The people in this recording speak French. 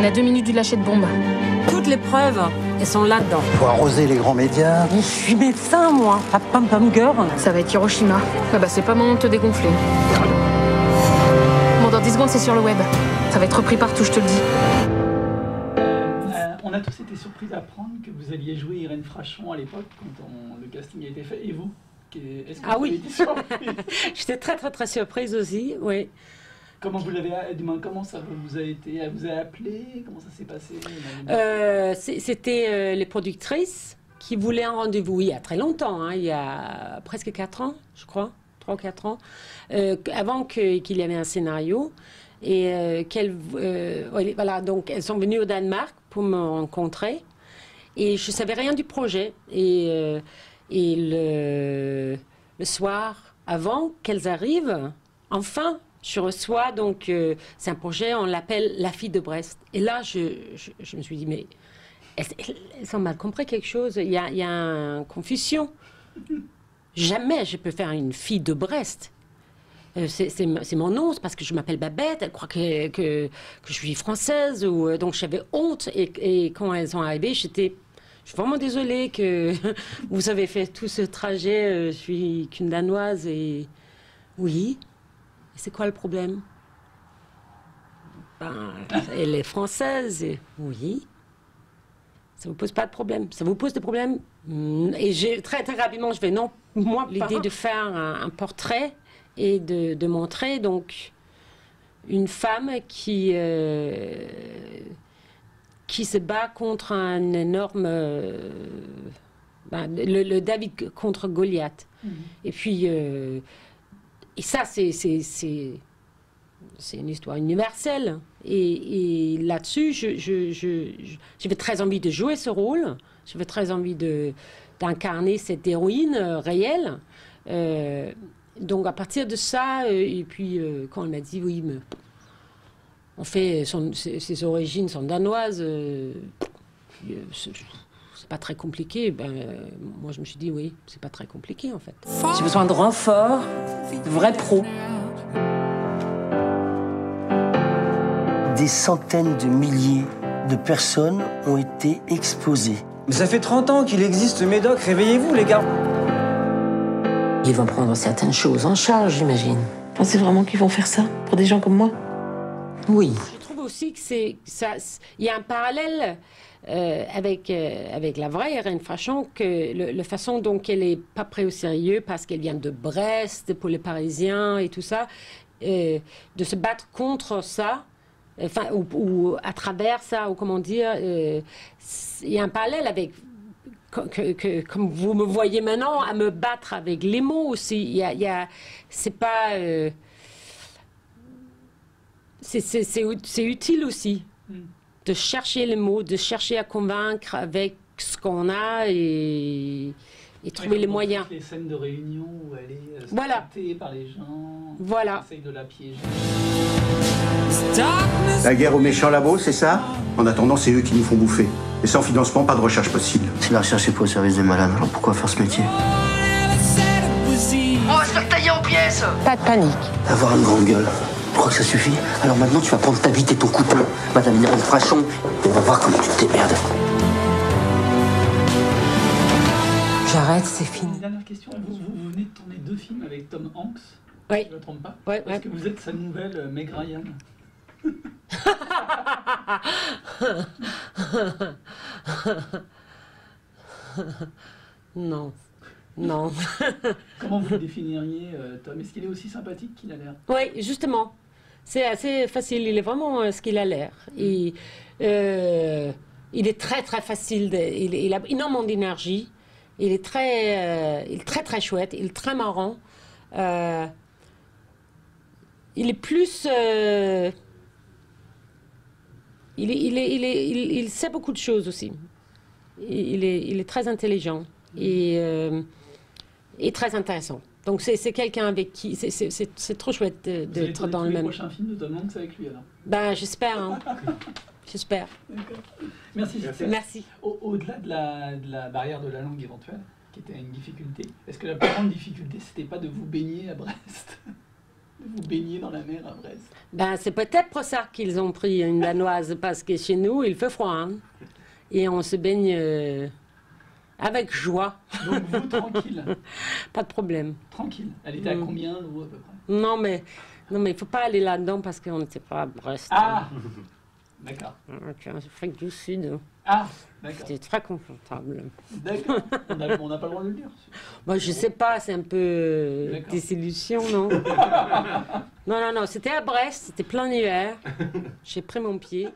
à 2 minutes du lâcher de bombe. Toutes les preuves, elles sont là-dedans. Faut arroser les grands médias. Mais je suis médecin, moi, pas pom-pom girl. Ça va être Hiroshima. Ah bah c'est pas moment de te dégonfler. Bon, dans 10 secondes, c'est sur le web. Ça va être repris partout, je te le dis. On a tous été surpris d'apprendre que vous alliez jouer Irène Frachon à l'époque, quand le casting a été fait. Et vous? Est-ce que vous avez été surprise? J'étais très surprise aussi, oui. Comment vous l'avez, comment ça vous a été, elle vous a appelé? Comment ça s'est passé? C'était les productrices qui voulaient un rendez-vous il y a très longtemps, hein, il y a presque 4 ans, je crois, 3 ou 4 ans, avant qu'il y avait un scénario. Et voilà, donc elles sont venues au Danemark pour me rencontrer. Et je ne savais rien du projet. Et le soir, avant qu'elles arrivent, enfin, je reçois, donc, c'est un projet, on l'appelle La fille de Brest. Et là, je me suis dit, mais elles ont mal compris quelque chose. Il y a une confusion. Jamais je peux faire une fille de Brest. C'est mon nom, c'est parce que je m'appelle Babette, elle croit que je suis française, donc j'avais honte. Et quand elles sont arrivées, je suis vraiment désolée que vous avez fait tout ce trajet. Je suis qu'une Danoise et... Oui. C'est quoi le problème? Ben, elle est française. Et... Oui. Ça vous pose pas de problème? Ça vous pose des problèmes? Et très rapidement, je vais non. Moi, l'idée de faire un portrait et de montrer donc une femme qui se bat contre un énorme... le David contre Goliath. Et puis... et ça, c'est une histoire universelle. Et là-dessus, j'avais très envie de jouer ce rôle. J'avais très envie d'incarner cette héroïne réelle. Donc, à partir de ça, et puis quand elle m'a dit, oui, mais en fait, ses origines sont danoises, c'est pas très compliqué. Ben, moi, je me suis dit, oui, c'est pas très compliqué, en fait. J'ai besoin de renforts, de vrais pros. Des centaines de milliers de personnes ont été exposées. Mais ça fait 30 ans qu'il existe Médoc, réveillez-vous, les gars. Ils vont prendre certaines choses en charge, j'imagine. Pensez vraiment qu'ils vont faire ça pour des gens comme moi? Oui. Je trouve aussi que il y a un parallèle avec la vraie Irène Frachon, que la façon dont elle n'est pas prise au sérieux parce qu'elle vient de Brest, pour les Parisiens et tout ça, de se battre contre ça, enfin, ou à travers ça, ou comment dire, il y a un parallèle avec... comme vous me voyez maintenant, à me battre avec les mots aussi. C'est pas... c'est utile aussi de chercher les mots, de chercher à convaincre avec ce qu'on a et trouver les moyens. Les scènes de réunion où elle est voilà. Par les gens, voilà. essaye de la piéger. La guerre aux méchants labos, c'est ça? En attendant, c'est eux qui nous font bouffer. Et sans financement, pas de recherche possible. Si la recherche est pas au service des malades, alors pourquoi faire ce métier? On va se faire tailler en pièces! Pas de panique. Avoir une grande gueule. Tu crois que ça suffit? Alors maintenant, tu vas prendre ta bite et ton couteau, Madame Irène Frachon, et on va voir comment tu te démerdes. J'arrête, c'est fini. Une dernière question. Vous venez de tourner 2 films avec Tom Hanks. Oui. Je ne me trompe pas. Ouais, Est-ce que vous êtes sa nouvelle Meg Ryan? Non. Non. Comment vous le définiriez, Tom? Est-ce qu'il est aussi sympathique qu'il a l'air? Oui, justement. C'est assez facile. Il est vraiment ce qu'il a l'air. Il est très facile. Il a énormément d'énergie. Il est très chouette. Il est très marrant. Il est plus... il sait beaucoup de choses aussi. Il est très intelligent et très intéressant. Donc c'est quelqu'un avec qui... C'est trop chouette d'être dans le même... Vous allez tourner le prochain film de Tom Hanks avec lui, alors? Ben, j'espère. Hein. J'espère. D'accord. Merci. Merci. Au-delà de la barrière de la langue éventuelle, qui était une difficulté, est-ce que la plus grande difficulté, c'était pas de vous baigner à Brest? De vous baigner dans la mer à Brest. Ben, c'est peut-être pour ça qu'ils ont pris une danoise, parce que chez nous, il fait froid. Hein, et on se baigne avec joie. Donc vous, tranquille. Pas de problème. Tranquille. Elle était à combien, l'eau, à peu près? Non, mais il ne faut pas aller là-dedans parce qu'on n'était pas à Brest. Ah d'accord. C'est l'Afrique du Sud. Ah, d'accord. C'était très confortable. D'accord. On n'a pas le droit de le dire. Moi, je sais pas, c'est un peu D'accord. désillusion, non? Non, c'était à Brest, c'était plein hiver. J'ai pris mon pied.